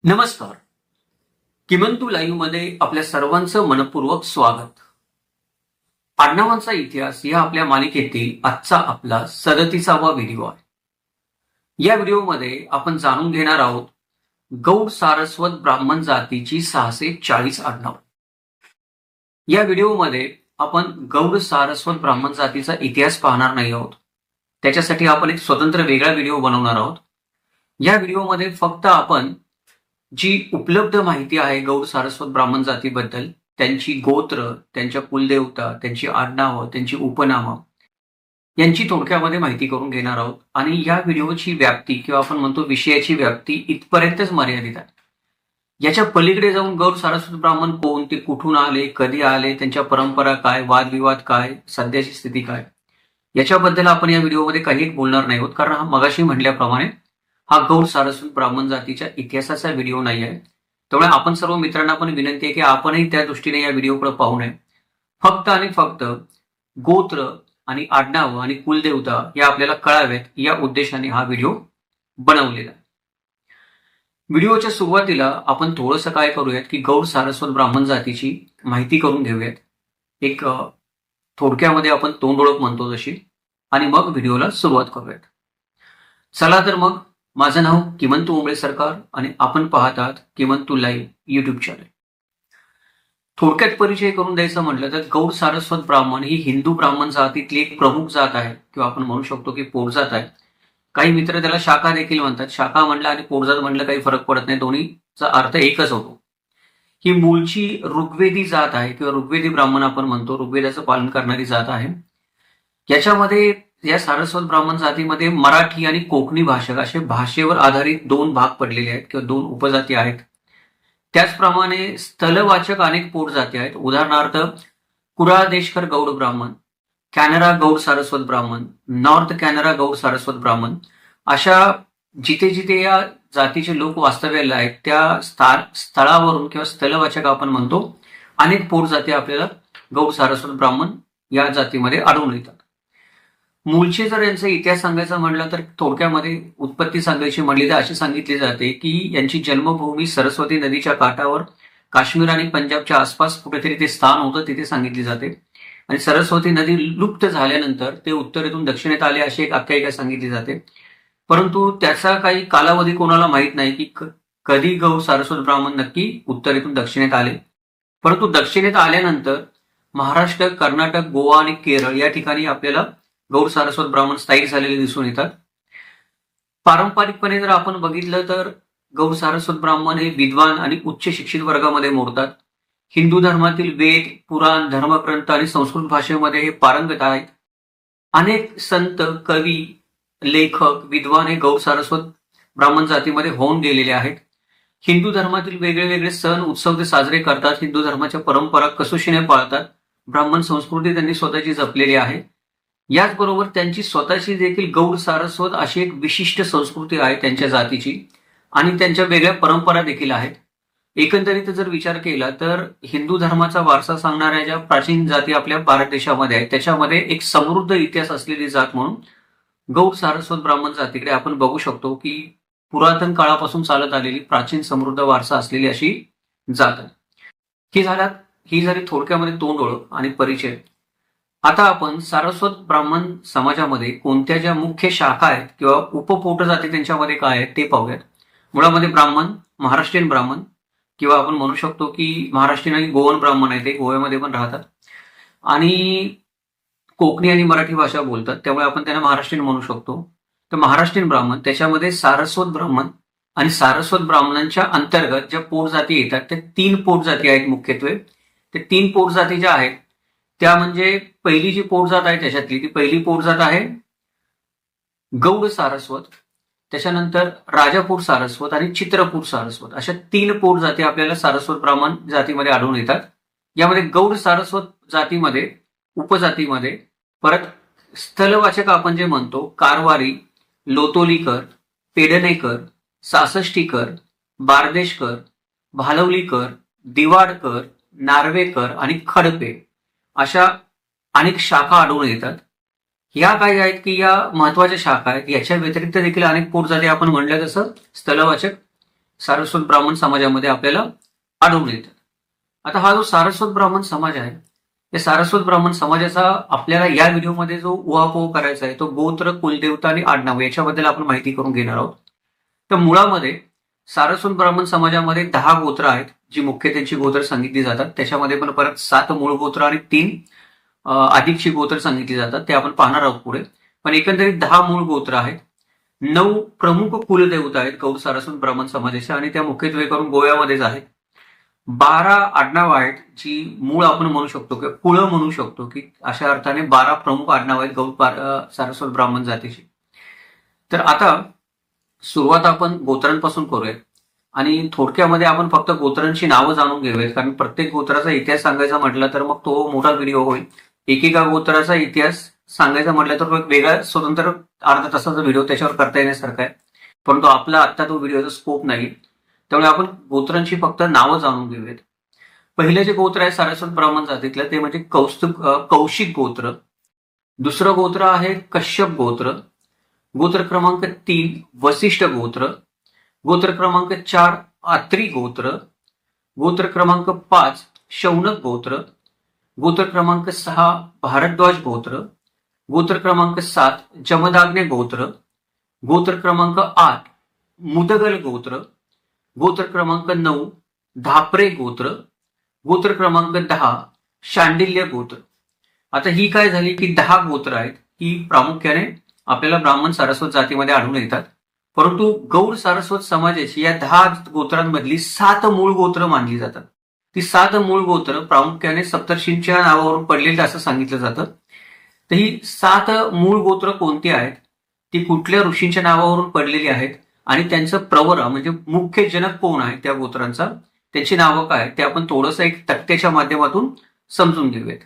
नमस्कार. किमंतू लाईव्ह मध्ये आपल्या सर्वांचं मनपूर्वक स्वागत. आडनावांचा इतिहास या आपल्या मालिकेतील आजचा आपला 37वा व्हिडिओ आहे. या व्हिडिओमध्ये आपण जाणून घेणार आहोत गौड सारस्वत ब्राह्मण जातीची 640 आडनाव. या व्हिडिओमध्ये आपण गौड सारस्वत ब्राह्मण जातीचा इतिहास पाहणार नाही आहोत. त्याच्यासाठी आपण एक स्वतंत्र वेगळा व्हिडिओ बनवणार आहोत. या व्हिडिओमध्ये फक्त आपण जी उपलब्ध माहिती आहे गौड सारस्वत ब्राह्मण जातीबद्दल, त्यांची गोत्र, त्यांच्या कुलदेवता, त्यांची आडनावं, त्यांची उपनामं यांची थोडक्यामध्ये माहिती करून घेणार आहोत. आणि या व्हिडिओची व्याप्ती किंवा आपण म्हणतो विषयाची व्याप्ती इथपर्यंतच मर्यादित आहे. याच्या पलीकडे जाऊन गौड सारस्वत ब्राह्मण कोण, ते कुठून आले, कधी आले, त्यांच्या परंपरा काय, वादविवाद काय, सध्याची स्थिती काय, याच्याबद्दल आपण या व्हिडिओमध्ये काही बोलणार नाही आहोत. कारण मगाशी म्हटल्याप्रमाणे हा गौड सारस्वत ब्राह्मण जातीच्या इतिहासाचा व्हिडिओ नाही आहे. त्यामुळे आपण सर्व मित्रांना पण विनंती आहे की आपणही त्या दृष्टीने या व्हिडिओकडे पाहू नये. फक्त आणि फक्त गोत्र आणि आडनाव आणि कुलदेवता या आपल्याला कळाव्यात या उद्देशाने हा व्हिडिओ बनवलेला आहे. व्हिडिओच्या सुरुवातीला आपण थोडंसं काय करूयात की गौड सारस्वत ब्राह्मण जातीची माहिती करून घेऊयात. एक थोडक्यामध्ये आपण तोंड ओळख म्हणतो तशी, आणि मग व्हिडिओला सुरुवात करूयात. चला तर मग. माझं नाव किमंतू ओंबळे सरकार आणि आपण पाहत आहात किमंतू लाईव्ह युट्यूब चॅनल. थोडक्यात परिचय करून द्यायचं म्हटलं तर गौड सारस्वत ब्राह्मण ही हिंदू ब्राह्मण जातीतली एक प्रमुख जात आहे, किंवा आपण म्हणू शकतो की पोटजात आहे. काही मित्र त्याला शाखा देखील म्हणतात. शाखा म्हणलं आणि पोटजात म्हणलं काही फरक पडत नाही, दोन्हीचा अर्थ एकच होतो. ही मूळची ऋग्वेदी जात आहे किंवा ऋग्वेदी ब्राह्मण आपण म्हणतो, ऋग्वेदाचं पालन करणारी जात आहे. याच्यामध्ये या सारस्वत ब्राह्मण जातीमध्ये मराठी आणि कोकणी भाषक असे भाषेवर आधारित दोन भाग पडलेले आहेत किंवा दोन उपजाती आहेत. त्याचप्रमाणे स्थलवाचक अनेक पोटजाती आहेत. उदाहरणार्थ कुरादेशकर गौड ब्राह्मण, कॅनरा गौड सारस्वत ब्राह्मण, नॉर्थ कॅनरा गौड सारस्वत ब्राह्मण, अशा जिथे जिथे या जातीचे लोक वास्तव्याला आहेत त्या स्थळावरून किंवा स्थलवाचक आपण म्हणतो अनेक पोटजाती आपल्याला गौड सारस्वत ब्राह्मण या जातीमध्ये आढळून येतात. मूळचे जर यांचा इतिहास सांगायचा म्हटलं तर थोडक्यामध्ये उत्पत्ती सांगायची म्हणली तर अशी सांगितली जाते की यांची जन्मभूमी सरस्वती नदीच्या काठावर काश्मीर आणि पंजाबच्या आसपास कुठेतरी ते स्थान होतं, तिथे सांगितली जाते. आणि सरस्वती नदी लुप्त झाल्यानंतर ते उत्तरेतून दक्षिणेत आले अशी एक आख्यायिका सांगितली जाते. परंतु त्याचा काही कालावधी कोणाला माहीत नाही की कधी गौड सारस्वत ब्राह्मण नक्की उत्तरेतून दक्षिणेत आले. परंतु दक्षिणेत आल्यानंतर महाराष्ट्र, कर्नाटक, गोवा आणि केरळ या ठिकाणी आपल्याला गौड सारस्वत ब्राह्मण स्थायिक झालेले दिसून येतात. पारंपरिकपणे जर आपण बघितलं तर गौड सारस्वत ब्राह्मण हे विद्वान आणि उच्च शिक्षित वर्गामध्ये मोडतात. हिंदू धर्मातील वेद, पुराण, धर्मग्रंथ आणि संस्कृत भाषेमध्ये हे पारंगत आहेत. अनेक संत, कवी, लेखक, विद्वान हे गौड सारस्वत ब्राह्मण जातीमध्ये होऊन गेलेले आहेत. हिंदू धर्मातील वेगळे वेगळे सण, उत्सव ते साजरे करतात. हिंदू धर्माच्या परंपरा कसोशीने पाळतात. ब्राह्मण संस्कृती त्यांनी स्वतःची जपलेली आहे. याचबरोबर त्यांची स्वतःची देखील गौड सारस्वत अशी एक विशिष्ट संस्कृती आहे त्यांच्या जातीची, आणि त्यांच्या वेगळ्या परंपरा देखील आहेत. एकंदरीत जर विचार केला तर हिंदू धर्माचा वारसा सांगणाऱ्या ज्या प्राचीन जाती आपल्या भारत देशामध्ये आहेत त्याच्यामध्ये एक समृद्ध इतिहास असलेली जात म्हणून गौड सारस्वत ब्राह्मण जातीकडे आपण बघू शकतो की पुरातन काळापासून चालत आलेली प्राचीन समृद्ध वारसा असलेली अशी जात आहे. ही झाली थोडक्यामध्ये तोंड ओळख आणि परिचय. आता आपण सारस्वत ब्राह्मण समाजामध्ये कोणत्या ज्या मुख्य शाखा आहेत किंवा उपपोटजाती त्यांच्यामध्ये काय आहेत ते पाहूयात. मुळामध्ये ब्राह्मण, महाराष्ट्रीयन ब्राह्मण किंवा आपण म्हणू शकतो की महाराष्ट्रीयन आणि गोवन ब्राह्मण आहेत, ते गोव्यामध्ये पण राहतात आणि कोकणी आणि मराठी भाषा बोलतात, त्यामुळे आपण त्यांना महाराष्ट्रीयन म्हणू शकतो. तर महाराष्ट्रीयन ब्राह्मण, त्याच्यामध्ये सारस्वत ब्राह्मण आणि सारस्वत ब्राह्मणांच्या अंतर्गत ज्या पोटजाती येतात त्या 3 पोटजाती आहेत मुख्यत्वे. ते 3 पोटजाती ज्या आहेत त्या म्हणजे पहिली जी पोटजात आहे त्याच्यातली ती पहिली पोटजात आहे गौड सारस्वत, त्याच्यानंतर राजापूर सारस्वत आणि चित्रपूर सारस्वत, अशा 3 पोटजाती आपल्याला सारस्वत ब्राह्मण जातीमध्ये आढळून येतात. यामध्ये गौड सारस्वत जातीमध्ये उपजातीमध्ये परत स्थलवाचक आपण जे म्हणतो कारवारी, लोतोलीकर, पेडणेकर, सासष्टीकर, बारदेशकर, भालवलीकर, दिवाडकर, नार्वेकर आणि खडपे अशा अनेक शाखा आढळून येतात. ह्या काही आहेत की या महत्वाच्या शाखा आहेत. याच्या व्यतिरिक्त देखील अनेक पोटजाती आपण म्हणल्या तसं स्थलवाचक सारस्वत ब्राह्मण समाजामध्ये आपल्याला आढळून येतात. आता हा जो सारस्वत ब्राह्मण समाज आहे, या सारस्वत ब्राह्मण समाजाचा आपल्याला या व्हिडिओमध्ये जो उहापोह करायचा आहे तो गोत्र, कुलदेवता आणि आडनाव याच्याबद्दल आपण माहिती करून घेणार आहोत. तर मुळामध्ये सारस्वत ब्राह्मण समाजामध्ये 10 गोत्र आहेत, जी मुख्य त्यांची गोत्र सांगितली जातात. त्याच्यामध्ये पण परत 7 मूळ गोत्र आणि 3 अधिकची गोत्र सांगितली जातात, ते आपण पाहणार आहोत पुढे. पण एकंदरीत 10 मूळ गोत्र आहेत, 9 प्रमुख कुलदेवता आहेत गौड सारस्वत ब्राह्मण समाजाच्या, आणि त्या मुख्यत्वे करून गोव्यामध्येच आहेत. 12 आडनाव आहेत, जी मूळ आपण म्हणू शकतो की कुळ म्हणू शकतो, की अशा अर्थाने 12 प्रमुख आडनाव आहेत गौड सारस्वत ब्राह्मण जातीची. तर आता सुरुवात आपण गोत्रांपासून करूया आणि थोडक्यामध्ये आपण फक्त गोत्रांची नावं जाणून घेऊयात, कारण प्रत्येक गोत्राचा इतिहास सांगायचा म्हटलं तर मग तो मोठा व्हिडिओ होईल. एकेका गोत्राचा इतिहास सांगायचा म्हटलं तर वेगळा स्वतंत्र अर्धा तासाचा व्हिडिओ त्याच्यावर करता येण्यासारखा आहे, परंतु आपला आत्ता तो व्हिडिओचा स्कोप नाही, त्यामुळे आपण गोत्रांची फक्त नावं जाणून घेऊयात. पहिलं जे गोत्र आहे सारस्वत ब्राह्मण जातीतलं ते म्हणजे कौशिक गोत्र. दुसरं गोत्र आहे कश्यप गोत्र. गोत्र क्रमांक 3 वसिष्ठ गोत्र. गोत्र क्रमांक 4 आत्री गोत्र. गोत्र क्रमांक 5 शौनक गोत्र. गोत्र क्रमांक 6 भारद्वाज गोत्र. गोत्र क्रमांक 7 जमदाग्ने गोत्र. गोत्र क्रमांक 8 मुदगल गोत्र. गोत्र क्रमांक 9 धापरे गोत्र. गोत्र क्रमांक 10 शांडिल्य गोत्र. आता ही काय झाली की 10 गोत्र आहेत, ही प्रामुख्याने आपल्याला ब्राह्मण सारस्वत जातीमध्ये आढळून येतात. परंतु गौड सारस्वत समाजाची या 10 गोत्रांमधली 7 मूळ गोत्र मानली जातात. ती 7 मूळ गोत्र प्रामुख्याने सप्तर्षींच्या नावावरून पडलेली असं सांगितलं जातं. तर ही 7 मूळ गोत्र कोणती आहेत, ती कुठल्या ऋषींच्या नावावरून पडलेली आहेत आणि त्यांचं प्रवरा म्हणजे मुख्य जनक कोण आहे त्या गोत्रांचा, त्याची नावं काय ते आपण थोडंसं एक तक्त्याच्या माध्यमातून समजून घेऊयात.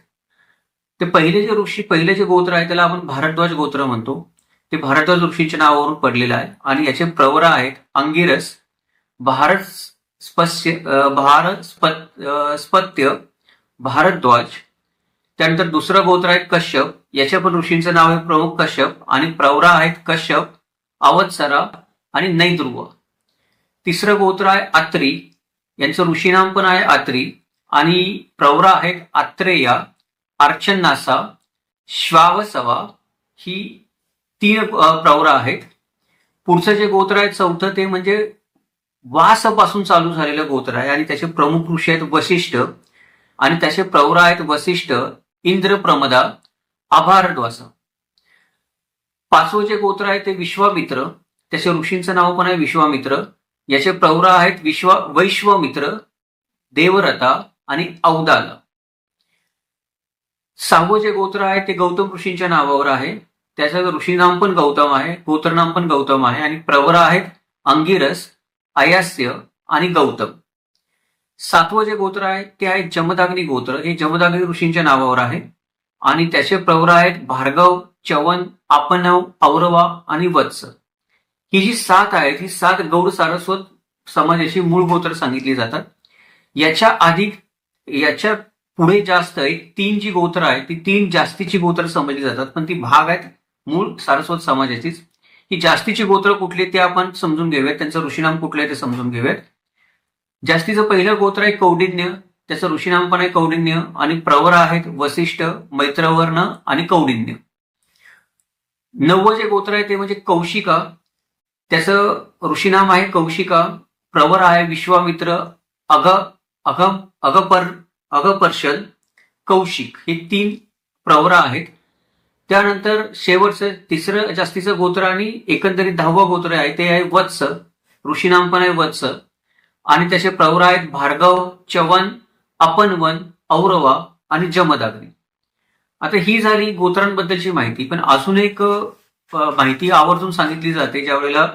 ते पहिले जे गोत्र आहे त्याला आपण भारद्वाज गोत्र म्हणतो. ते भारद्वाज ऋषींच्या नावावरून पडलेलं आहे आणि याचे प्रवरा आहेत अंगिरस, स्पत्य, भारद्वाज. त्यानंतर दुसरं गोत्र आहे कश्यप, याच्या पण ऋषींचं नाव आहे प्रमुख कश्यप आणि प्रवरा आहेत कश्यप, अवत्सरा आणि नैद्रुव. तिसरं गोत्र आहे आत्री, यांचं ऋषी नाम पण आहे आत्री आणि प्रवरा आहेत आत्रेया, अर्चन्नासा, श्वावसवा. ही 3 प्रवरा आहेत. पुढचं जे गोत्र आहे चौथं ते म्हणजे वासपासून चालू झालेलं गोत्र आहे आणि त्याचे प्रमुख ऋषी आहेत वसिष्ठ आणि त्याचे प्रवरा आहेत वसिष्ठ, इंद्रप्रमदा, अभारद्वास. 5वं जे गोत्र आहे ते विश्वामित्र, त्याच्या ऋषींचं नाव पण आहे विश्वामित्र. याचे प्रवरा आहेत वैश्वामित्र, देवरता आणि औदाल. 6वं जे गोत्र आहे ते गौतम ऋषींच्या नावावर आहे, त्याचं ऋषी नाम पण गौतम आहे, गोत्रनाम पण गौतम आहे आणि प्रवरा आहेत अंगिरस, अयास्य आणि गौतम. 7वं जे गोत्र आहे ते आहे जमदाग्नी गोत्र. हे जमदाग्नी ऋषींच्या नावावर आहे आणि त्याचे प्रवरा आहेत भार्गव, चवन, आपनव, औरवा आणि वत्स. ही जी 7 आहेत ही 7 गौड सारस्वत समाजाची मूळ गोत्र सांगितली जातात. याच्या पुढे जास्त एक 3 जी गोत्र आहेत ती 3 जास्तीची गोत्र समजली जातात, पण ती भाग आहेत मूळ सारस्वत समाजाचीच. ही जास्तीची गोत्र कुठली ते आपण समजून घेऊयात, त्यांचं ऋषीनाम कुठलं आहे ते समजून घेऊयात. जास्तीचं पहिलं गोत्र आहे कौंडिन्य, त्याचं ऋषीनाम पण आहे कौंडिन्य आणि प्रवरा आहेत वसिष्ठ, मैत्रवर्ण आणि कौंडिन्य. 9वं जे गोत्र आहे ते म्हणजे कौशिका, त्याचं ऋषीनाम आहे कौशिका, प्रवरा आहे विश्वामित्र, अगपर्षद, कौशिक. हे 3 प्रवरा आहेत. त्यानंतर शेवटचं तिसरं जास्तीचं गोत्र आणि एकंदरीत 10वं गोत्र आहे ते आहे वत्स, ऋषीनाम पण आहे वत्स आणि त्याचे प्रवरा आहेत भार्गव, चवन, अपनवन, औरवा आणि जमदाग्नी. आता ही झाली गोत्रांबद्दलची माहिती, पण अजून एक माहिती आवर्जून सांगितली जाते ज्या वेळेला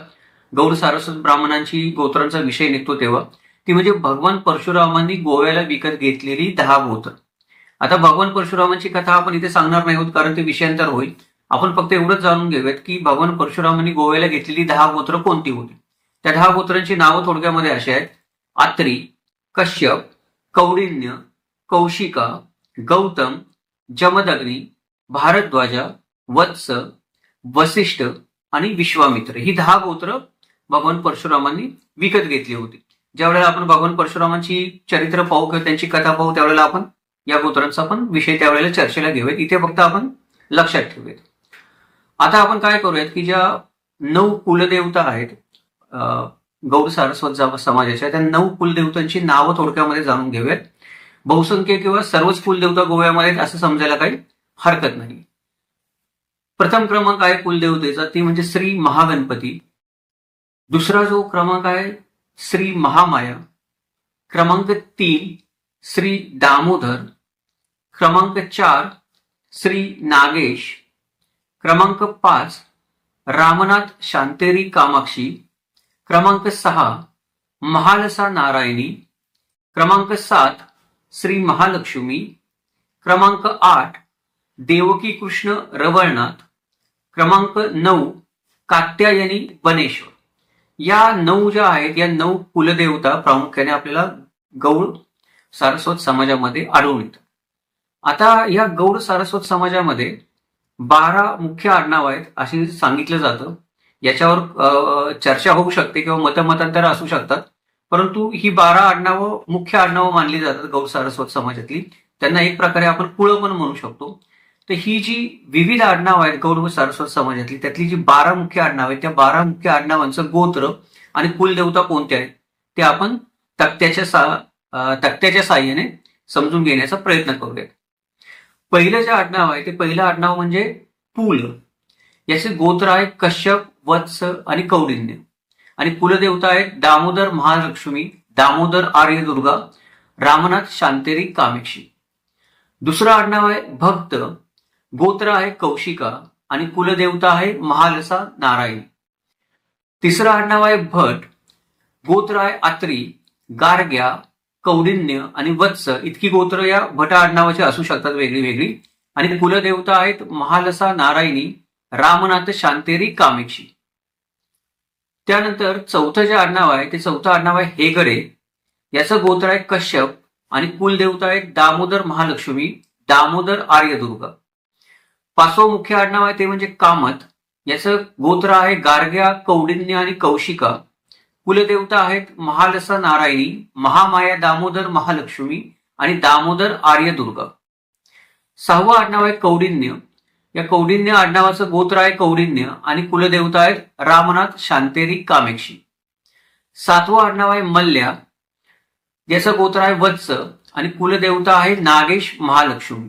गौड सारस्वत ब्राह्मणांची गोत्रांचा विषय निघतो तेव्हा, ती म्हणजे भगवान परशुरामांनी गोव्याला विकत घेतलेली 10 गोत्र. आता भगवान परशुरामांची कथा आपण इथे सांगणार नाही आहोत कारण ते विषयांतर होईल. आपण फक्त एवढंच जाणून घेऊयात की भगवान परशुरामांनी गोव्याला घेतलेली 10 गोत्र कोणती होती. त्या 10 गोत्रांची नावं थोडक्यामध्ये अशी आहेत: आत्री, कश्यप, कौंडिन्य, कौशिका, गौतम, जमदग्नी, भारद्वाजा, वत्स, वसिष्ठ आणि विश्वामित्र. ही 10 गोत्र भगवान परशुरामांनी विकत घेतली होती. ज्या वेळेला आपण भगवान परशुरामांची चरित्र पाहू किंवा त्यांची कथा पाहू त्यावेळेला आपण या गोत्रांचा पण विषय त्यावेळेला चर्चेला घेऊयात. इथे फक्त आपण लक्षात ठेवूयात. आता आपण काय करूयात की ज्या 9 कुलदेवता आहेत गौड सारस्वत समाजाच्या, त्या 9 कुलदेवतांची नावं थोडक्यामध्ये जाणून घेऊयात. बहुसंख्य किंवा सर्वच कुलदेवता गोव्यामध्ये असं समजायला काही हरकत नाही. प्रथम क्रमांक आहे कुलदेवतेचा, ती म्हणजे श्री महागणपती. दुसरा जो क्रमांक आहे श्री महामाया. क्रमांक 3 श्री दामोदर. क्रमांक 4 श्री नागेश. क्रमांक 5 रामनाथ शांतेरी कामाक्षी. क्रमांक 6 महालसा नारायणी. क्रमांक 7 श्री महालक्ष्मी. क्रमांक 8 देवकी कृष्ण रवळनाथ. क्रमांक 9 कात्यायनी बनेश्वर. या 9 ज्या आहेत या 9 कुलदेवता प्रामुख्याने आपल्याला गौड सारस्वत समाजामध्ये आढळून येतात. आता या गौड सारस्वत समाजामध्ये 12 मुख्य आडनाव आहेत असे सांगितलं जातं. याच्यावर चर्चा होऊ शकते किंवा मतमतांतर असू शकतात, परंतु ही 12 आडनावं मुख्य आडनावं मानली जातात गौड सारस्वत समाजातली. त्यांना एक प्रकारे आपण कुळं पण म्हणू शकतो. तर ही जी विविध आडनावं आहेत गौड व सारस्वत समाजातली, त्यातली जी 12 मुख्य आडनाव आहेत त्या 12 मुख्य आडनावांचं गोत्र आणि कुलदेवता कोणत्या आहेत ते आपण तक्त्याच्या साहाय्याने समजून घेण्याचा प्रयत्न करूयात. पहिलं जे आडनाव आहे ते पहिलं आडनाव म्हणजे पुल. याचे गोत्र आहे कश्यप, वत्स आणि कौंडिन्य. आणि कुलदेवता आहेत दामोदर महालक्ष्मी, दामोदर आर्यदुर्गा, रामनाथ शांतेरी कामेक्षी. दुसरं आडनाव आहे भक्त. गोत्र आहे कौशिका आणि कुलदेवता आहे महालसा नारायणी. तिसरं आडनाव आहे भट. गोत्र आहे आत्री, गारग्या, कौंडिन्य आणि वत्स. इतकी गोत्र या भट आडनावाची असू शकतात वेगळी वेगळी. आणि कुलदेवता आहेत महालसा नारायणी, रामनाथ शांतेरी कामेक्षी. त्यानंतर चौथं जे आडनाव आहे ते चौथं आडनाव आहे हेगडे. याचं गोत्र आहे कश्यप आणि कुलदेवता आहेत दामोदर महालक्ष्मी, दामोदर आर्यदुर्गा. 5वं मुख्य आडनाव आहे ते म्हणजे कामत. याचं गोत्र आहे गारग्या, कौंडिन्य आणि कौशिका. कुलदेवता आहेत महालसा नारायणी, महामाया दामोदर महालक्ष्मी आणि दामोदर आर्यदुर्गा. 6वं आडनाव आहे कौंडिन्य. या कौंडिन्य आडनावाचं गोत्र आहे कौंडिन्य आणि कुलदेवता आहेत रामनाथ शांतेरी कामेक्षी. 7वं आडनाव आहे मल्ल्या. याचं गोत्र आहे वत्स आणि कुलदेवता आहे नागेश महालक्ष्मी.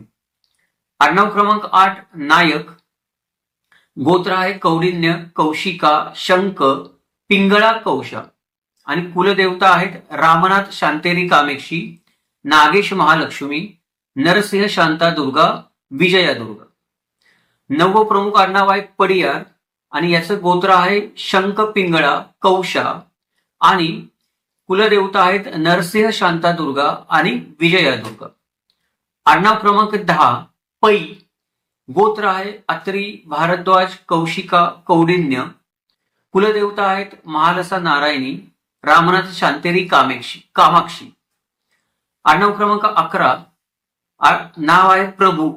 आडनाव क्रमांक 8 नायक. गोत्र आहे कौंडिन्य, कौशिका, शंक, पिंगळा, कौशा आणि कुलदेवता आहेत रामनाथ शांतेरी कामेक्षी, नागेश महालक्ष्मी, नरसिंह शांता दुर्गा, विजया दुर्गा. 9वं प्रमुख आडनाव आहे पडियार आणि याचं गोत्र आहे शंक, पिंगळा, कौशा आणि कुलदेवता आहेत नरसिंह शांता दुर्गा आणि विजया दुर्गा. आडनाव क्रमांक 10 पै. गोत्र आहे अत्री, भारद्वाज, कौशिका, कौंडिन्य. कुलदेवता आहेत महालसा नारायणी, रामनाथ शांतेरी कामाक्षी. आडनाव क्रमांक 11 नाव आहे प्रभू.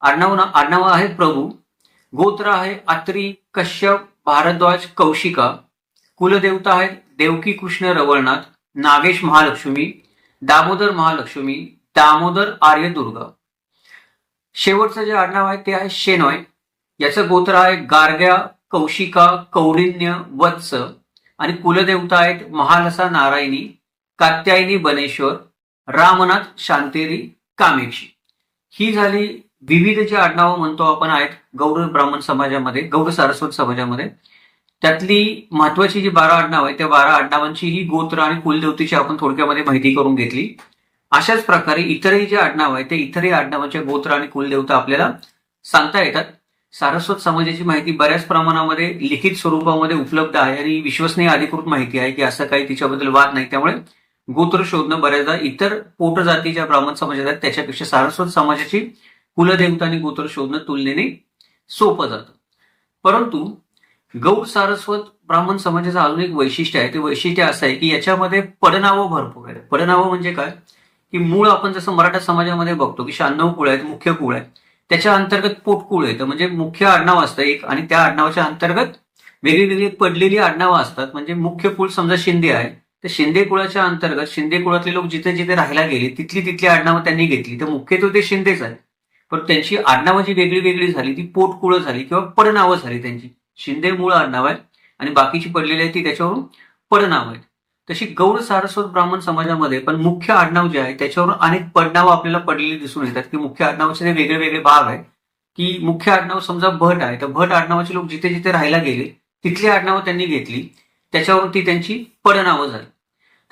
आडनाव आहे प्रभू. गोत्र आहे अत्री, कश्यप, भारद्वाज, कौशिका. कुलदेवता आहेत देवकी कृष्ण रवळनाथ, नागेश महालक्ष्मी, दामोदर महालक्ष्मी, दामोदर आर्यदुर्गा. शेवटचं जे आडनाव आहे ते आहे शेनॉय. याचं गोत्र आहे गारग्या, कौशिका, कौंडिन्य, वत्स आणि कुलदेवता आहेत महालसा नारायणी, कात्यायनी बनेश्वर, रामनाथ शांतेरी कामेक्षी. ही झाली विविध जे आडनावं म्हणतो आपण आहेत गौड ब्राह्मण समाजामध्ये, गौड सारस्वत समाजामध्ये. त्यातली महत्वाची जी 12 आडनाव आहे त्या 12 आडनावांची ही गोत्र आणि कुलदेवतेची आपण थोडक्यामध्ये माहिती करून घेतली. अशाच प्रकारे इतरही जे आडनाव आहे ते इतरही आडनावांचे गोत्र आणि कुलदेवता आपल्याला सांगता येतात. सारस्वत समाजाची माहिती बऱ्याच प्रमाणामध्ये लिखित स्वरूपामध्ये उपलब्ध आहे आणि विश्वसनीय अधिकृत माहिती आहे की असं काही तिच्याबद्दल वाद नाही. त्यामुळे गोत्र शोधणं बऱ्याचदा इतर पोटजातीच्या ब्राह्मण समाजात आहेत त्याच्यापेक्षा सारस्वत समाजाची कुलदेवता आणि गोत्र शोधणं तुलनेने सोपं जातं. परंतु गौड सारस्वत ब्राह्मण समाजाचं अजून एक वैशिष्ट्य आहे. ते वैशिष्ट्य असं आहे की याच्यामध्ये पडनावं भरपूर आहेत. पडनावं म्हणजे काय की मूळ आपण जसं मराठा समाजामध्ये बघतो की 96 कुळ आहेत, मुख्य कुळ आहेत, त्याच्या अंतर्गत पोटकुळ येतं. म्हणजे मुख्य आडनाव असतं एक आणि त्या आडनावाच्या अंतर्गत वेगळी वेगळी पडलेली आडनावं असतात. म्हणजे मुख्य कुळ समजा शिंदे आहे, तर शिंदे कुळाच्या अंतर्गत शिंदे कुळातले लोक जिथे जिथे राहायला गेले तिथली आडनावं त्यांनी घेतली. तर मुख्यत्वे ते शिंदेच आहेत, पण त्यांची आडनावं जी वेगळी वेगळी झाली ती पोटकुळं झाली किंवा पडनावं झाली त्यांची. शिंदे मूळ आडनाव आहे आणि बाकीची पडलेली आहे ती त्याच्यावरून पडनाव आहेत. तशी गौड सारस्वत ब्राह्मण समाजामध्ये पण मुख्य आडनाव जे आहे त्याच्यावर अनेक पडनावं आपल्याला पडलेली दिसून येतात, की मुख्य आडनावाचे ते वेगळे वेगळे भाग आहेत. की मुख्य आडनाव समजा भट आहे, तर भट आडनावाचे लोक जिथे जिथे राहायला गेले तिथली आडनावं त्यांनी घेतली, त्याच्यावरून ती त्यांची पडनावं झाली.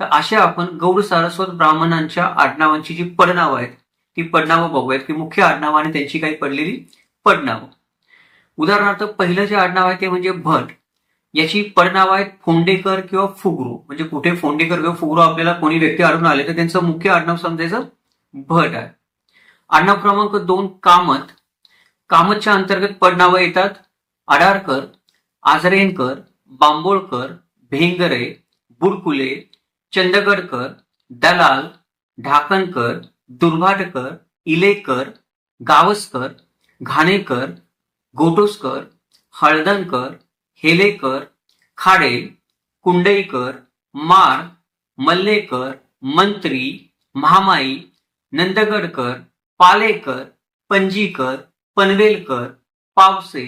तर अशा आपण गौड सारस्वत ब्राह्मणांच्या आडनावांची जी पडनावं आहेत ती पडनावं बघूयात, की मुख्य आडनावं आणि त्यांची काही पडलेली पडनावं. उदाहरणार्थ पहिलं जे आडनाव आहे ते म्हणजे भट. याची पडनावं आहेत फोंडेकर किंवा फुगरू. म्हणजे कुठे फोंडेकर किंवा फुगरू आपल्याला कोणी व्यक्ती आढळून आले तर त्यांचं मुख्य आडनाव समजायचं भट आहे. आडनाव क्रमांक 2 कामत. कामतच्या अंतर्गत पडनावं येतात आडारकर, आजरेनकर, बांबोळकर, भेंगरे, बुडकुले, चंदगडकर, दलाल, ढाकणकर, दुर्भाटकर, इलेकर, गावस्कर, घाणेकर, गोटोसकर, हळदणकर, हेलेकर, खाडे, कुंडईकर, माळ, मल्लेकर, मंत्री, महामाई, नंदगडकर, पालेकर, पंजीकर, पनवेलकर, पावसे,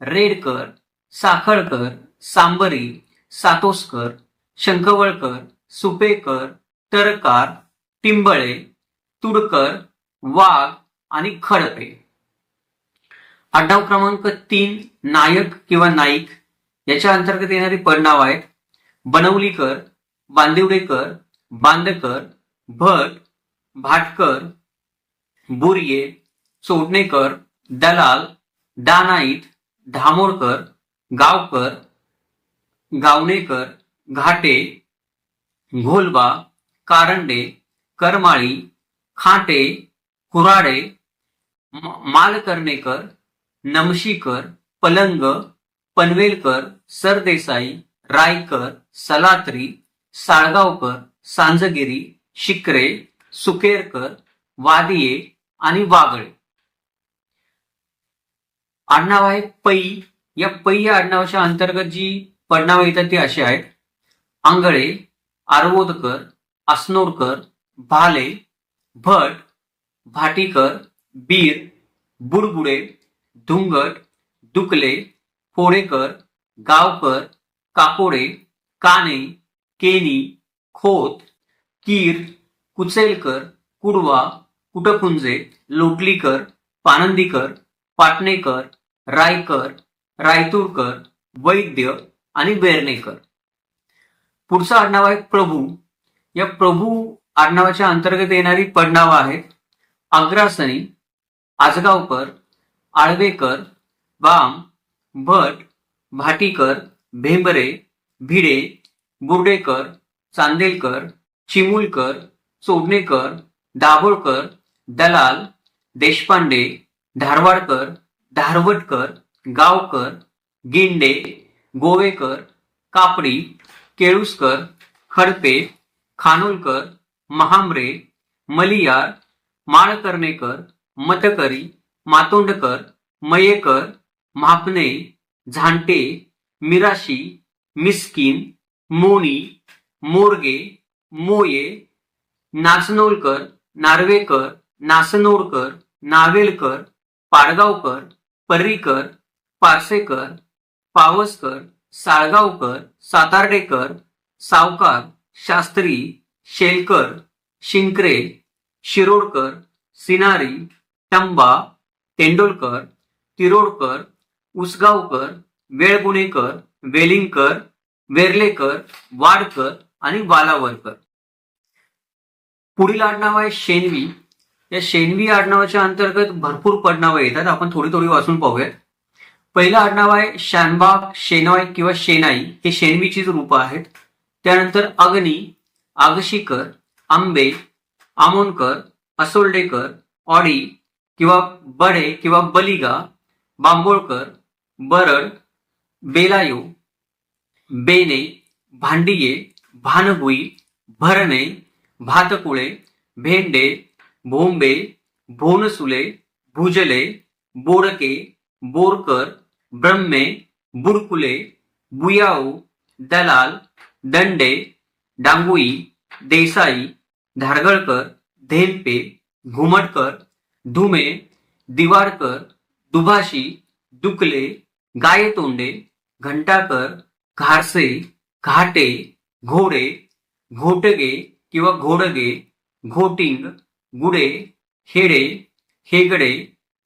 रेडकर, साखळकर, सांबरी, सातोसकर, शंखवळकर, सुपेकर, तरकार, टिंबळे, तुडकर, वाघ आणि खडपे. आडनाव क्रमांक 3 नायक किंवा नाईक. याच्या अंतर्गत येणारी पडनाव आहेत बनवलीकर, बांदिवडेकर, बांदकर, भट, भाटकर, बुर्ये, चोडणेकर, दलाल, दानाईत, धामोरकर, गावकर, गावणेकर, घाटे, घोलबा, कारंडे, करमाळी, खाटे, कुऱ्हाडे, मालकर्णेकर, नमशीकर, पलंग, पनवेलकर, सरदेसाई, रायकर, सलात्री, साळगावकर, सांजगिरी, शिकरे, सुकेरकर, वादिये आणि वागळे. आडनाव आहे पै. या पै या आडनावाच्या अंतर्गत जी पडनावं येतात ती अशी आहेत आंगळे, आरवोदकर, असनोरकर, भाले, भट, भाटीकर, बीर, बुडबुडे, धुंगट, दुकले, फोडेकर, गावकर, काकोडे, काने, केनी, खोत, कीर, कुचेलकर, कुडवा, कुटकुंजे, लोटलीकर, पानंदीकर, पाटणेकर, रायकर, रायतुरकर, वैद्य आणि बेर्णेकर. पुढचं आडनाव आहे प्रभू. या प्रभू आडनावाच्या अंतर्गत येणारी पडनावं आहेत अग्रासनी, आजगावकर, आळवेकर, बाम, भट, भाटीकर, भेंबरे, भिडे, बुर्डेकर, चांदेलकर, चिमुलकर, चोडणेकर, दाभोळकर, दलाल, देशपांडे, धारवाडकर, धारवटकर, गावकर, गिंडे, गोवेकर, कापडी, केळुसकर, खडपे, खानोलकर, महामरे, मलियार, माळकर्णेकर, मतकरी, मातोंडकर, मयेकर, म्हापणे, झांटे, मिराशी, मिस्किन, मोनी, मोरगे, मोये, नाचनोलकर, नार्वेकर, नासनोडकर, नावेलकर, पाडगावकर, पर्रीकर, पारसेकर, पावसकर, साळगावकर, सातार्डेकर, सावकार, शास्त्री, शेलकर, शिंकरे, शिरोडकर, सिनारी, टंबा, तेंडोलकर, तिरोडकर, उसगावकर, वेळगुणेकर, वेलिंगकर, वेर्लेकर, वाडकर आणि वालावरकर. पुढील आडनाव आहे शेनवी. या शेनवी आडनावाच्या अंतर्गत भरपूर पडनावं येतात. आपण थोडी थोडी वाचून पाहूयात. पहिलं आडनाव आहे शानबाग, शेनॉय किंवा शेनाई. हे शेनवीचीच रूपं आहेत. त्यानंतर अग्नी, आगशीकर, आंबे, आमोणकर, असोल्डेकर, ऑडी किंवा बडे किंवा बलिगा, बांबोळकर, बरड, बेलायो, बेने, भांडिये, भानगुई, भरणे, भातकुळे, भेंडे, भोंबे, भोनसुले, भुजले, बोडके, बोरकर, ब्रह्मे, बुडकुले, बुयाऊ, दलाल, दंडे, डांगुई, देसाई, धारगळकर, धेनपे, घुमटकर, धुमे, दिवाडकर, दुभाषी, दुकले, गायतोंडे, घंटाकर, घारसे, घाटे, घोडे, घोटगे किंवा घोडगे, घोटिंग, गुडे, हेडे, हेगडे,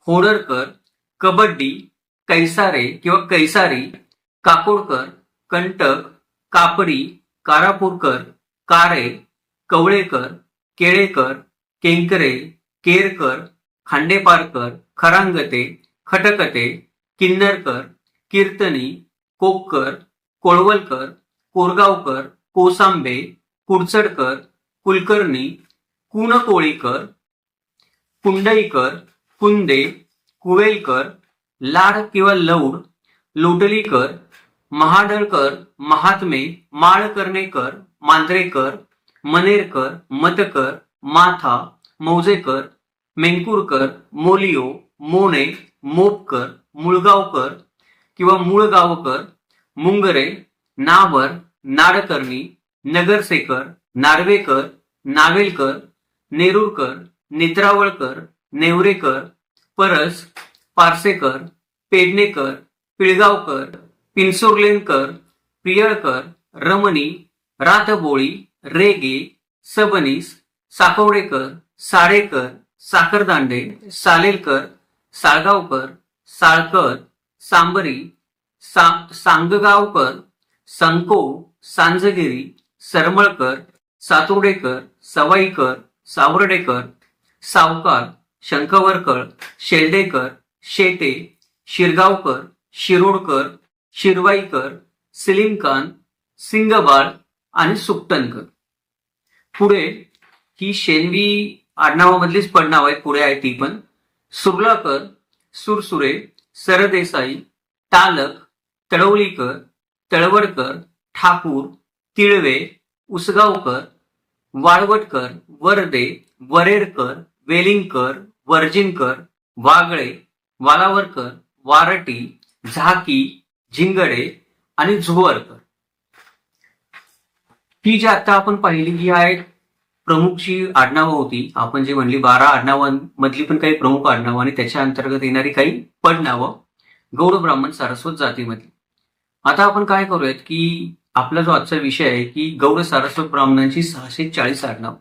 होडरकर, कबड्डी, कैसारे किंवा कैसारी, काकोडकर, कंटक, कापडी, कारापूरकर, कारे, कवळेकर, केळेकर, केंकरे, केरकर, खांडेपारकर, खरांगते, खटकते, किन्नरकर, कीर्तनी, कोक्कर, कोळवलकर, कोरगावकर, कोसांबे, कुडचडकर, कुलकर्णी, कुणकोळीकर, कुंडईकर, कुंदे, कुवेलकर, लाड किंवा लौड, लोटलीकर, महाडळकर, महात्मे, माळकर्णेकर, मांजरेकर, मनेरकर, मतकर, माथा, मौजेकर, मेंकुरकर, मोलियो, मोने, मोपकर, मुळगावकर किंवा मुळगावकर, मुंगरे, नावर, नाडकर्णी, नगरसेकर, नार्वेकर, नावेलकर, नेरुरकर, नेत्रावळकर, नेवरेकर, परस, पारसेकर, पेडणेकर, पिळगावकर, पिंसुर्लेनकर, प्रियळकर, रमणी, रातबोळी, रेगे, सबनीस, साकवडेकर, साडेकर, साखरदांडे, सालेलकर, साळगावकर, साळकर, सांबरी, सांगगावकर, संको, सांजगिरी, सरमळकर, सातुर्डेकर, सवाईकर, सावर्डेकर, सावकार, शंखवरकर, शेल्डेकर, शेटे, शिरगावकर, शिरोडकर, शिरवाईकर, सलीमखान, सिंगबाळ आणि सुकटनकर. पुढे ही शेनवी आडनावामधलीच पडनाव आहेत, पुढे आहे ती पण. सुर्लाकर, सुरसुरे, सरदेसाई, तालक, तळवलीकर, तळवडकर, ठाकूर, तिळवे, उसगावकर, वाळवटकर, वरदे, वरेरकर, वेलिंगकर, वर्जिनकर, वागळे, वालावरकर, वारटी, झाकी, झिंगडे आणि झुवरकर. ही जी आता आपण पाहिली ही आहे प्रमुख जी आडनावं होती. आपण जे म्हणली 12 आडनावांमधली पण काही प्रमुख आडनावं आणि त्याच्या अंतर्गत येणारी काही पडनावं गौड ब्राह्मण सारस्वत जातीमधली. आता आपण काय करूयात की आपला जो आजचा विषय आहे की गौड सारस्वत ब्राह्मणांची 640 आडनावं.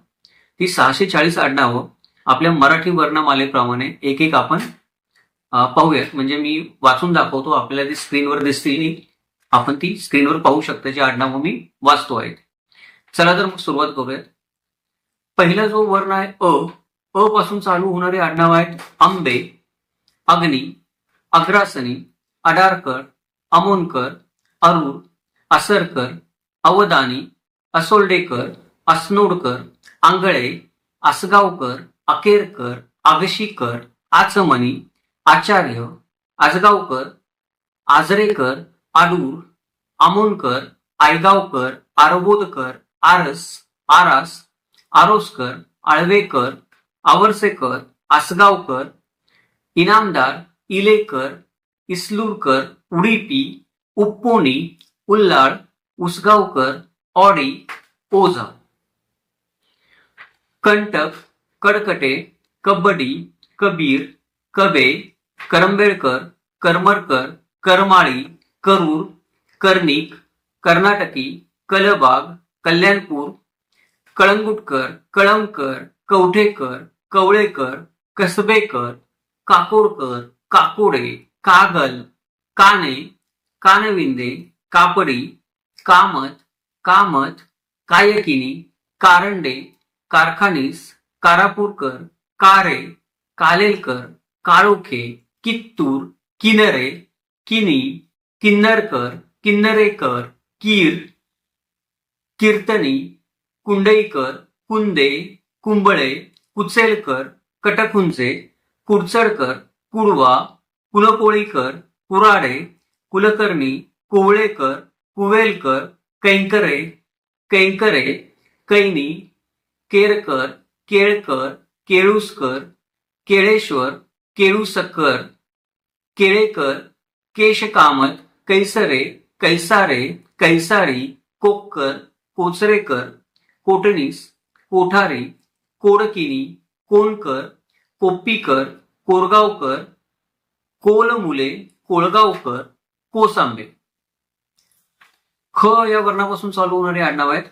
ती 640 आडनावं आपल्या मराठी वर्णमालेप्रमाणे एक एक आपण पाहूयात. म्हणजे मी वाचून दाखवतो, आपल्याला ती स्क्रीनवर दिसतील, आपण ती स्क्रीनवर पाहू शकता जी आडनावं मी वाचतो आहे. चला तर मग सुरुवात करूयात. पहिला जो वर्ण आहे अ पासून चालू होणारे आडनाव आहेत आंबे, अग्नी, अग्रासनी, अडारकर, अमोनकर, अरूर, असरकर, अवदानी, असोल्डेकर, असनोडकर, आंगळे, आसगावकर, अकेरकर, आगशीकर, आचमनी, आचार्य, आजगावकर, आजरेकर, आडूर, आमोनकर, आयगावकर, आरबोदकर, आरस, आरास, आरोसकर, आळवेकर, आवरसेकर, आसगावकर, इनामदार, इलेकर, इस्लूरकर, उडीपी, उप्पोनी, उल्लाळ, उसगावकर, ऑडी, ओझा. कंटक, कडकटे, कबड्डी, कबीर, कबे, करंबेळकर, करमरकर, करमाळी, करूर, कर्णिक, कर्नाटकी, कलबाग, कल्याणपूर, कळंगुटकर, कळमकर, कवठेकर, कवळेकर, कसबेकर, काकोडकर, काकोडे, कागल, काने, कानविंदे, कापडी, कामत, कामत, कायकिनी, कारंडे, कारखानीस, कारापूरकर, कारे, कालेलकर, काळोखे, कित्तूर, किनरे, किनी, किन्नरकर, किन्नरेकर, कीर, कीर्तनी, कुंडईकर, कुंदे, कुंबळे, कुचेलकर, कटकुंचे, कुडचडकर, कुडवा, कुलकोळीकर, कुराडे, कुलकर्णी, कोवळेकर, कुवेलकर, कैंकरे, कैंकरे, कैनी, केरकर, केळकर, केळुसकर, केळेश्वर, केळुसकर, केळेकर, केशकामत, कैसरे, कैसारे, कैसारी, कोक्कर, कोचरेकर, कोटणीस, कोठारे, कोडकिनी, कोणकर, कोप्पीकर, कोरगावकर, कोलमुले, कोळगावकर, कोसांबे. ख या वर्णापासून चालू होणारे आडनाव आहेत.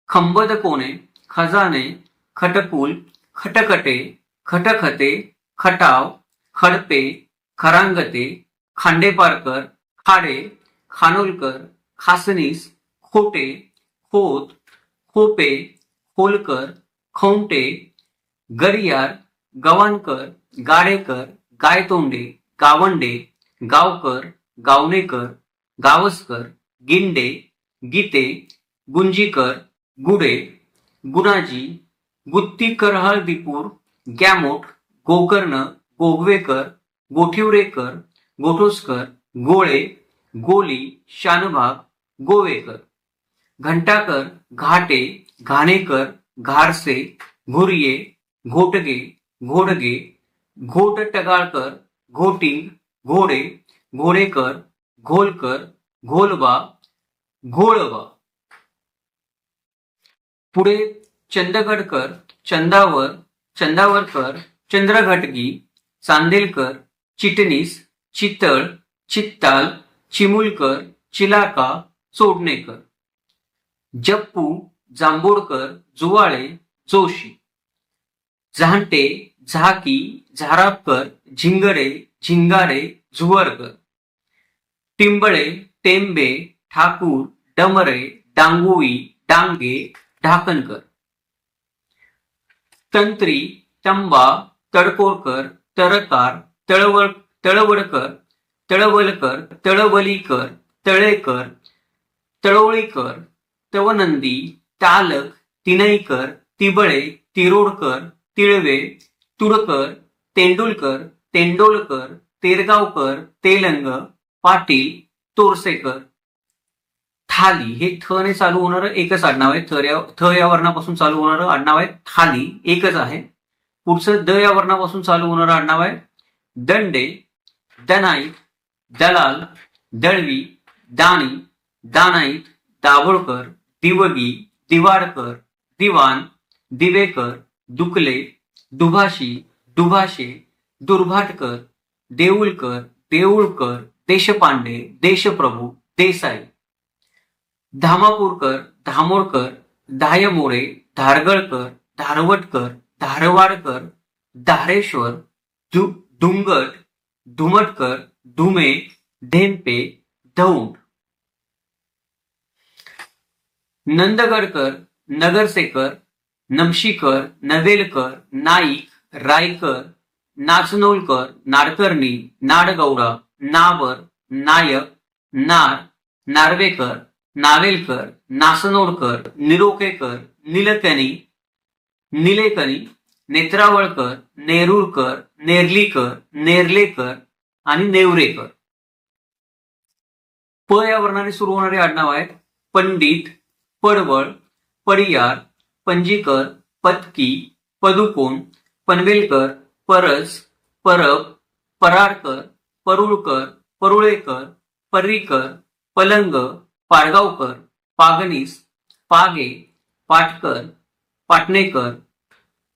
खंबद कोणे, खजाने, खटकुल, खटकटे, खटखते, खटाव, खडपे, खरांगते, खांडेपारकर, खाडे, खानोलकर, खासनीस, खोटे, खोत, खोपे, खोलकर, खौंटे, गरियार, गवाणकर, गाडेकर, गायतोंडे, गावंडे, गावकर, गावणेकर, गावसकर, गिंडे, गीते, गुंजीकर, गुडे, गुणाजी, गुत्ती करहळदीपूर, गॅमोट, गोकर्ण, गोगवेकर, गोठिवरेकर, गोठोसकर, गोळे, गोली, शानभाग, गोवेकर, घंटाकर, घाटे, घाणेकर, घारसे, घुर्ये, घोटगे, घोडगे, घोटटगाळकर, घोटिंग, घोडे, घोडेकर, घोलकर, घोलबा, घोळबा. पुढे चंदगडकर, चंदावर, चंदावरकर, चंद्रघटगी, चांदेलकर, चिटणीस, चितळ, चित्ताल, चिमुलकर, चिलाका, चोडणेकर. जप्पू, जांभोडकर, जुवाळे, जोशी. झांटे, झाकी, झारापकर, झिंगडे, झिंगाडे, झुवरकर. टिंबळे, टेंबे, ठाकूर, डमरे, डांगोई, डांगे, ढाकणकर. तंत्री, तंबा, तडकोरकर, तरकार, तळवडकर, तळवलकर, तळवलीकर, तळेकर, तळोळीकर, तवनंदी, तालक, तिनईकर, तिबळे, तिरोडकर, तिळवे, तुडकर, तेंडुलकर, तेंडोलकर, तेरगावकर, तेलंग, पाटील, तोरसेकर. थाली हे थ ने चालू होणारं एकच आडनाव आहे. थ या वर्णापासून चालू होणारं आडनाव आहे थाली, एकच आहे. पुढचं द या वर्णापासून चालू होणारं आडनाव आहे दंडे, दनाईत, दलाल, दळवी, दाणी, दानाईत, दाभोळकर, दिवगी, दिवाडकर, दिवाण, दिवेकर, दुकले, दुभाषी, दुभाषे, दुर्भाटकर, देऊळकर, देऊळकर, देशपांडे, देशप्रभू, देसाई. धामापूरकर, धामोळकर, धायमोळे, धारगळकर, धारवटकर, धारवाडकर, धारेश्वर, धुंगट, धुमटकर, धुमे, धेंपे, धौंड. नंदगडकर, नगरसेकर, नमशीकर, नवेलकर, नाईक, रायकर, नाचनोलकर, नाडकर्णी, नाडगौडा, नाबर, नायक, नार, नार्वेकर, नावेलकर, नासनोडकर, निरोकेकर, निलकणी, निलेकणी, नेत्रावळकर, नेरुळकर, नेर्लीकर, नेर्लेकर आणि नेवरेकर. प या वर्णाने सुरू होणारे आडनाव आहेत पंडित, पडवळ, पडियार, पंजीकर, पत्की, पदुकोण, पनवेलकर, परस, परब, पराडकर, परुळकर, परुळेकर, पर्रीकर, पलंग, पाडगावकर, पागनीस, पागे, पाटकर, पाटणेकर,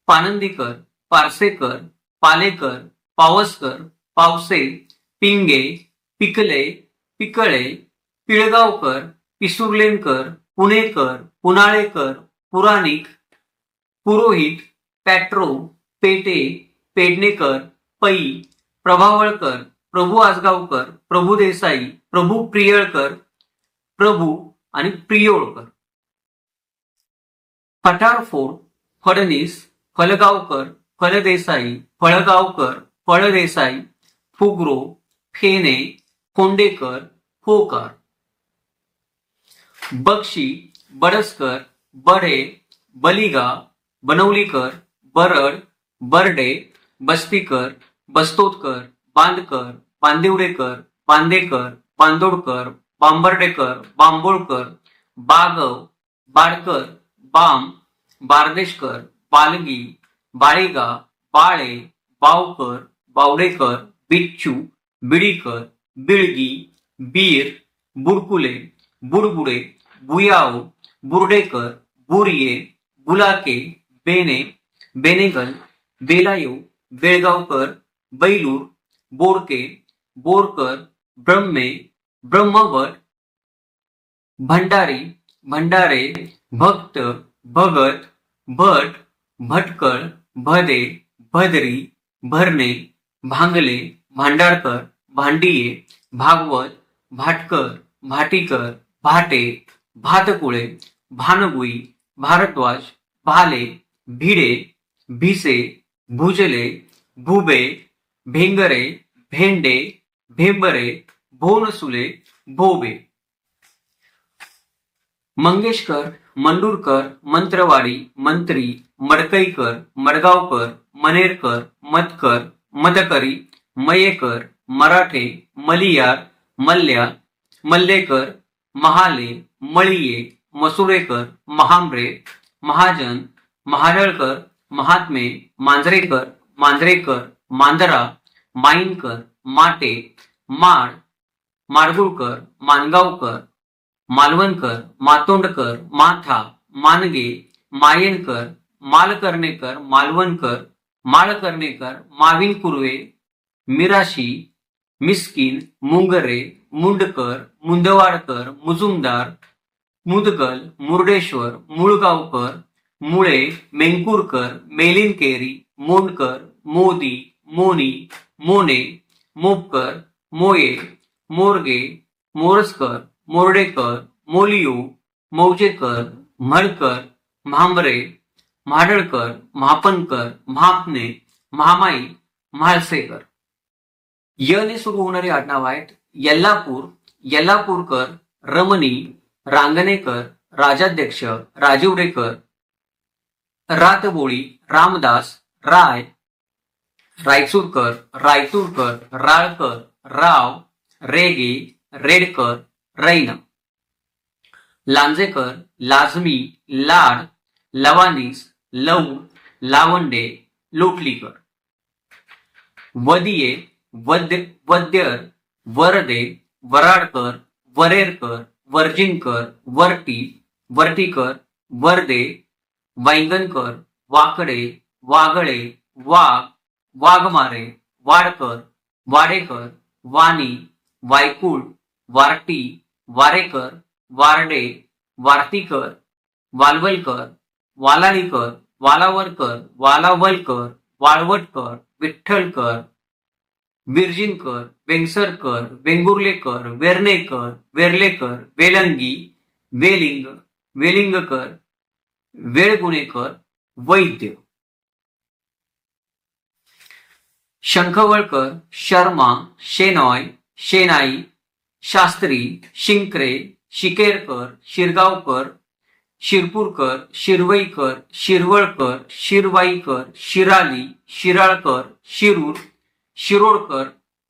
पानंदीकर, पारसेकर, पालेकर, पावसकर, पावसे, पिंगे, पिकले, पिकळे, पिळगावकर, पिसुर्लेनकर, पुणेकर, पुनाळेकर, पुराणिक, पुरोहित, पॅट्रो, पेटे, पेडणेकर, पै, प्रभावळकर, प्रभू आसगावकर, प्रभू देसाई, प्रभू प्रियळकर, प्रभू आणि प्रियोळकर. फटारफोड, फडणीस, फलगावकर, फलदेसाई, फळगावकर, फळदेसाई, फुगरो, फेने, खोंडेकर, होकार. बक्षी, बडसकर, बढे, बलिगा, बनवलीकर, बरड, बर्डे, बस्तीकर, बस्तोदकर, बांदकर, बांदिवडेकर, बांदेकर, बांदोडकर, बांबर्डेकर, बांबोळकर, बागव, बाडकर, बाम, बारदेशकर, बालगी, बाळेगा, बाळे, बावकर, बावडेकर, बिच्छू, बिडीकर, बिळगी, बीर, बुरकुले, बुडबुडे, बुयाओ, बुर्डेकर, बुरिये, बुलाके, बेने, बेनेगल, बेलायो, बेळगावकर, बैलूर, बोरके, बोरकर, ब्रह्मे, ब्रह्मभट, भंडारी, भंडारे, भक्त, भगत, भट, भटकळ, भदे, भदरी, भरणे, भांगले, भांडारकर, भांडिये, भागवत, भाटकर, भाटीकर, भाटे, भातकुळे, भानगुई, भारद्वाज, भाले, भिडे, भिसे, भुजले, भुबे, भेंगरे, भेंडे, भेंबरे, भोनसुले, भोबे, मंगेशकर, मंडुरकर, मंत्रवाडी, मंत्री, मडकईकर, मडगावकर, मनेरकर, मतकर, मदकरी, मयेकर, मराठे, मलियार, मल्ल्या, मल्लेकर, महाले, मळिये, मसुरेकर, महांबरे, महाजन, महाडळकर, महात्मे, मांजरेकर, मांजरेकर, मांजरा, माईनकर, माटे, माड, माडगुळकर, मानगावकर, मालवणकर, मातोंडकर, माथा, मानगे, मायनकर, मालकर्णेकर, मालवणकर, माळकर्णेकर, माविन कुर्वे, मिराशी, मिस्किन, मुंगरे, मुंडकर, मुंदवाडकर, मुजुमदार, मुदगल, मुर्डेश्वर, मुळगावकर, मुळे, मेंकुरकर, मेलिनकेरी, मोंडकर, मोदी, मोनी, मोने, मोपकर, मोये, मोरगे, मोरसकर, मोर्डेकर, मोलियो, मौजेकर, म्हळकर, म्हांबरे, म्हाडळकर, म्हापणकर, म्हापणे, म्हामाई, म्हाळसेकर. यने सुरू होणारी आडनाव आहेत यल्लापूर, यल्लापूरकर, रमणी, रांगणेकर, राजाध्यक्ष, राजिवडेकर, रातबोळी, रामदास, राय, रायचूरकर, रायतूरकर, राळकर, राव, रेगे, रेडकर, रैना, लांजेकर, लाजमी, लाड, लवानीस, लव, लावंडे, लोटलीकर, वदिये, वद्यर, वरदे, वराडकर, वरेरकर, वर्जिनकर, वर्टी, वर्टीकर, वर्दे, वैंगणकर, वाकडे, वागळे, वाघ, वाघमारे, वाडकर, वाडेकर, वाणी, वायकुळ, वारटी, वारेकर, वारडे, वार्तीकर, वालवलकर, वालाळीकर, वालावरकर, वालावलकर, वाळवटकर, विठ्ठलकर, विरजिनकर, वेंगसरकर, वेंगुर्लेकर, वेर्णेकर, वेर्लेकर, वेलंगी, वेलिंग, वेलिंगकर, वेळगुणेकर, वैद्य, शंखवळकर, शर्मा, शेनॉय, शेनाई, शास्त्री, शिंकरे, शिकेरकर, शिरगावकर, शिरपूरकर, शिरवईकर, शिरवळकर, शिरवाईकर, शिराली, शिराळकर, शिरूर, शिरोडकर,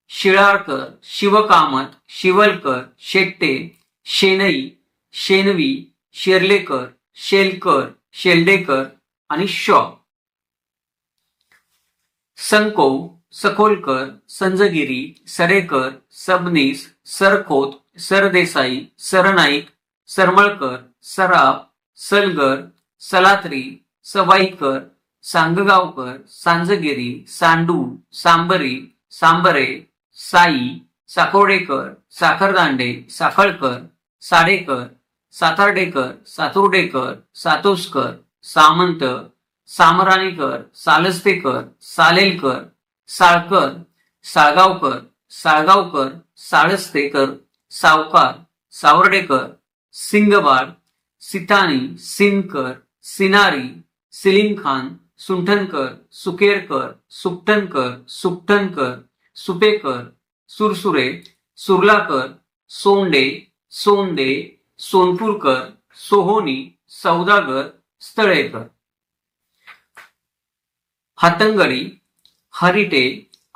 शिळाळकर, शिवकामत, शिवलकर, शेट्टे, शेनई, शेनवी, शेर्लेकर, शेलकर, शेल्डेकर आणि शॉ. संको, सखोलकर, संजगिरी, सरेकर, सबनीस, सरखोत, सरदेसाई, सरनाईक, सरमळकर, सराफ, सलगर, सलात्री, सवाईकर, सांगगावकर, सांजगिरी, सांडू, सांबरी, सांबरे, साई, साकोडेकर, साखरदांडे, साखळकर, साडेकर, सातार्डेकर, सातुर्डेकर, सातोसकर, सामंत, सामराणीकर, सालस्तेकर, सालेलकर, साळकर, साळगावकर, साळगावकर, साळस्तेकर, सावकार, सावर्डेकर, सिंगबाळ, सितानी, सिनकर, सिनारी, सिलिमखान, सुंठनकर, सुकेरकर, सुकटनकर, सुकटनकर, सुपेकर, सुरसुरे, सुर्लाकर, सोंडे, सोंदे, सोनपूरकर, सोहोनी, सौदागर, स्थळेकर. हातंगडी, हरिटे,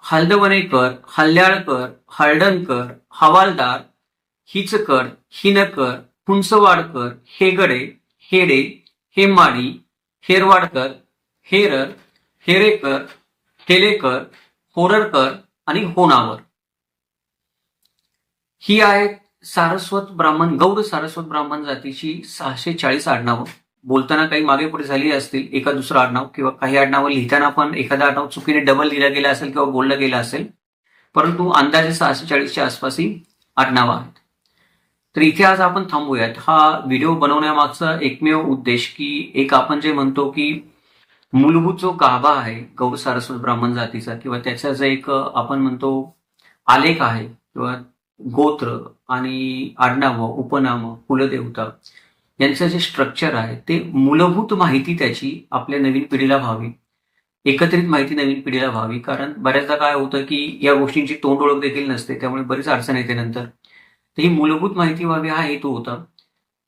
हलदवणेकर, हल्याळकर, हळदणकर, हवालदार, हिचकर, हिनकर, हुंसवाडकर, हेगडे, हेडे, हेमाडी, हेरवाडकर, हेरर, हेरेकर, हेलेकर, होररकर आणि होनावर. ही आहेत सारस्वत ब्राह्मण, गौड सारस्वत ब्राह्मण जातीची 640 आडनावं. बोलताना काही मागे पुढे झाली असतील, एका दुसरं आडनाव किंवा काही आडनावं लिहिताना पण एखादा आडनाव चुकीने डबल लिहिलं गेलं असेल किंवा बोललं गेलं असेल, परंतु अंदाजे 640च्या आसपास ही आडनावं आहेत. तर इथे आज आपण थांबूयात. हा व्हिडिओ बनवण्यामागचा एकमेव उद्देश की एक आपण जे म्हणतो की मूलभूत जो गाभा आहे गौड सारस्वत ब्राह्मण जातीचा किंवा त्याचा जो एक आपण म्हणतो आलेख आहे किंवा गोत्र आणि आडनावं, उपनामं, कुलदेवता यांचं जे स्ट्रक्चर आहे ते मूलभूत माहिती त्याची आपल्या नवीन पिढीला व्हावी, एकत्रित माहिती नवीन पिढीला व्हावी. कारण बऱ्याचदा काय होतं की या गोष्टींची तोंड ओळख देखील नसते, त्यामुळे बरीच अडचण येते नंतर. तर ही मूलभूत माहिती व्हावी हा हेतू होता.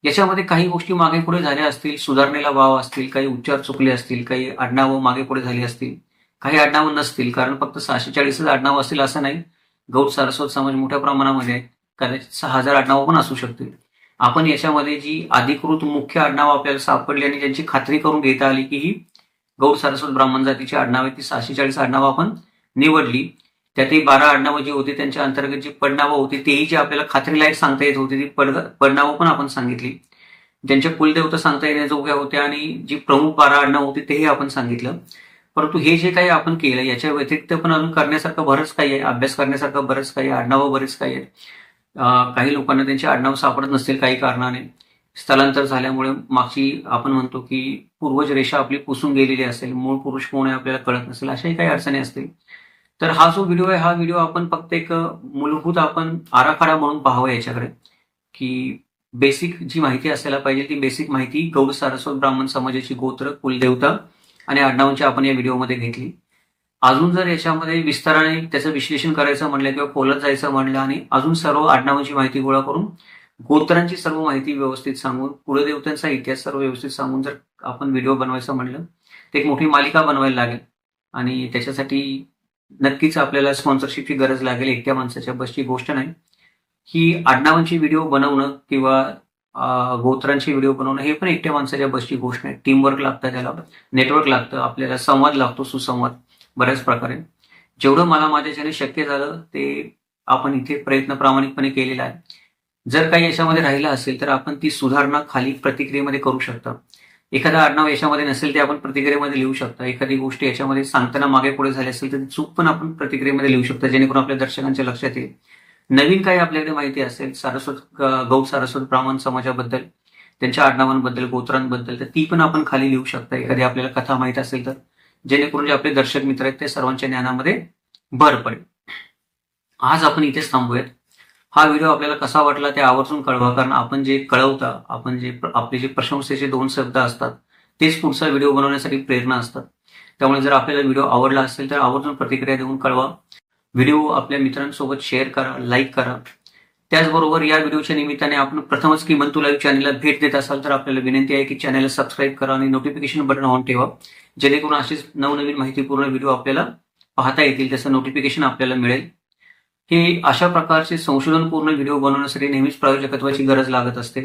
याच्यामध्ये काही गोष्टी मागे पुढे झाल्या असतील, सुधारणेला वाव असतील, काही उच्चार चुकले असतील, काही आडनावं मागे पुढे झाली असतील, काही आडनावं नसतील. कारण फक्त 640 आडनावं असतील असं नाही. गौड सारस्वत समाज मोठ्या प्रमाणामध्ये आहे, कदाचित 6000 आडनावं पण असू शकतील. आपण याच्यामध्ये जी अधिकृत मुख्य आडनावं आपल्याला सापडली आणि ज्यांची खात्री करून घेता आली की ही गौड सारस्वत ब्राह्मण जातीची आडनावं ती 640 आडनावं आपण निवडली. त्यातही 12 आडनावं जी होती त्यांच्या अंतर्गत जी पडनावं होती तेही जी आपल्याला खात्रीलायक सांगता येत होती ती पडनावं पण आपण सांगितली. ज्यांच्या कुलदेवता सांगता येण्याजोग्या होत्या आणि जी प्रमुख 12 आडनावं होती तेही आपण सांगितलं. परंतु हे जे काही आपण केलं याच्या व्यतिरिक्त पण अजून करण्यासारखं बरंच काही आहे, अभ्यास करण्यासारखं बरंच काही, आडनावं बरेच काही आहेत. काही लोकांना त्यांची आडनावं सापडत नसतील काही कारणाने, स्थलांतर झाल्यामुळे मागची आपण म्हणतो की पूर्वज रेषा आपली पुसून गेलेली असेल, मूळ पुरुष कोण आहे आपल्याला कळत नसेल, अशाही काही अडचणी असतील. तर हा जो व्हिडिओ आहे हा व्हिडिओ आपण फक्त एक मूलभूत आपण आराखडा म्हणून पाहावं याच्याकडे की बेसिक जी माहिती असायला पाहिजे ती बेसिक माहिती गौड सारस्वत ब्राह्मण समाजाची गोत्र, कुलदेवता आणि आडनावांची आपण या व्हिडिओमध्ये घेतली. अजून जर याच्यामध्ये विस्ताराने त्याचं विश्लेषण करायचं म्हणलं किंवा खोलत जायचं म्हणलं आणि अजून सर्व आडनावांची माहिती गोळा करून गोत्रांची सर्व माहिती व्यवस्थित सांगून कुलदेवतांचा इतिहास सर्व व्यवस्थित सांगून जर आपण व्हिडिओ बनवायचं म्हणलं तर एक मोठी मालिका बनवायला लागेल आणि त्याच्यासाठी नक्कीच आपल्याला स्पॉन्सरशिपची गरज लागेल. एकट्या माणसाच्या बसची गोष्ट नाही. ही आडनावांची व्हिडिओ बनवणं किंवा गोत्रांची व्हिडिओ बनवणं हे पण एकट्या माणसाच्या बसची गोष्ट नाही. टीमवर्क लागतं, त्याला नेटवर्क लागतं, आपल्याला संवाद लागतो, सुसंवाद बऱ्याच प्रकारे. जेवढं मला माझ्याच्याने शक्य झालं ते आपण इथे प्रयत्न प्रामाणिकपणे केलेला आहे. जर काही याच्यामध्ये राहिलं असेल तर आपण ती सुधारणा खाली प्रतिक्रियेमध्ये करू शकता. एखादा आडनाव याच्यामध्ये नसेल ते आपण प्रतिक्रियेमध्ये लिहू शकता. एखादी गोष्ट याच्यामध्ये सांगताना मागे पुढे झाली असेल तर ती चूक पण आपण प्रतिक्रियेमध्ये लिहू शकता, जेणेकरून आपल्या दर्शकांच्या लक्षात येईल. नवीन काही आपल्याकडे माहिती असेल गौड सारस्वत ब्राह्मण समाजाबद्दल, त्यांच्या आडनावांबद्दल, गोत्रांबद्दल, तर ती पण आपण खाली लिहू शकता. एखादी आपल्याला कथा माहित असेल तर, जेणेकरून जे आपले दर्शक मित्र आहेत ते सर्वांच्या ज्ञानामध्ये भर पडेल. आज आपण इथेच थांबूयात. हा व्हिडिओ आपल्याला कसा वाटला ते आवर्जून कळवा, कारण आपण जे कळवता, आपण जे आपले जे प्रशंसेचे 2 शब्द असतात तेच पुढचा व्हिडिओ बनवण्यासाठी प्रेरणा असतात. त्यामुळे जर आपल्याला व्हिडिओ आवडला असेल तर आवर्जून प्रतिक्रिया देऊन कळवा. व्हिडिओ आपल्या मित्रांसोबत शेअर करा, लाईक करा. त्याचबरोबर या व्हिडिओच्या निमित्ताने आपण प्रथमच किमंतू लाईव्ह चॅनलला भेट देत असाल तर आपल्याला विनंती आहे की चॅनलला सबस्क्राईब करा आणि नोटिफिकेशन बटन ऑन ठेवा, जेणेकरून अशीच नवनवीन माहितीपूर्ण व्हिडिओ आपल्याला पाहता येतील, त्याचं नोटिफिकेशन आपल्याला मिळेल. हे अशा प्रकारचे संशोधनपूर्ण व्हिडिओ बनवण्यासाठी नेहमीच प्रायोजकत्वाची गरज लागत असते.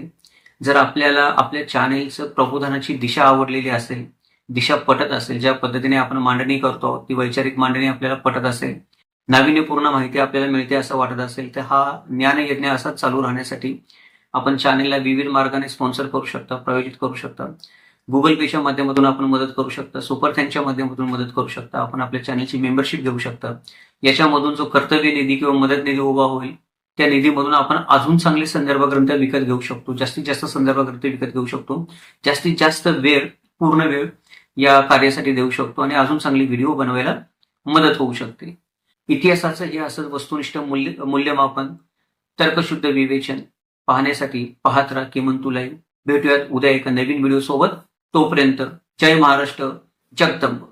जर आपल्याला आपल्या चॅनेलचं प्रबोधनाची दिशा आवडलेली असेल, दिशा पटत असेल, ज्या पद्धतीने आपण मांडणी करतो ती वैचारिक मांडणी आपल्याला पटत असेल, नाविन्यपूर्ण माहिती आपल्याला मिळते असं वाटत असेल, तर हा ज्ञानयज्ञ असाच चालू राहण्यासाठी आपण चॅनेलला विविध मार्गाने स्पॉन्सर करू शकता, प्रायोजित करू शकता. गुगल पेच्या माध्यमातून आपण मदत करू शकता, सुपर थँक्सच्या माध्यमातून मदत करू शकता. आपण आपल्या चॅनलची मेंबरशिप घेऊ शकता. याच्यामधून जो कर्तव्य निधी किंवा मदत निधी उभा होईल त्या निधीमधून आपण अजून चांगले संदर्भ ग्रंथ विकत घेऊ शकतो, जास्तीत जास्त संदर्भ ग्रंथ विकत घेऊ शकतो, जास्तीत जास्त वेळ, पूर्ण वेळ या कार्यासाठी देऊ शकतो आणि अजून चांगली व्हिडिओ बनवायला मदत होऊ शकते. इतिहासाचं हे असंच वस्तुनिष्ठ मूल्यमापन, तर्कशुद्ध विवेचन पाहण्यासाठी पाहत राहा किमंतू लाईव्ह. भेटूयात उद्या एका नवीन व्हिडिओ सोबत. तोपर्यंत जय महाराष्ट्र, जगदंब.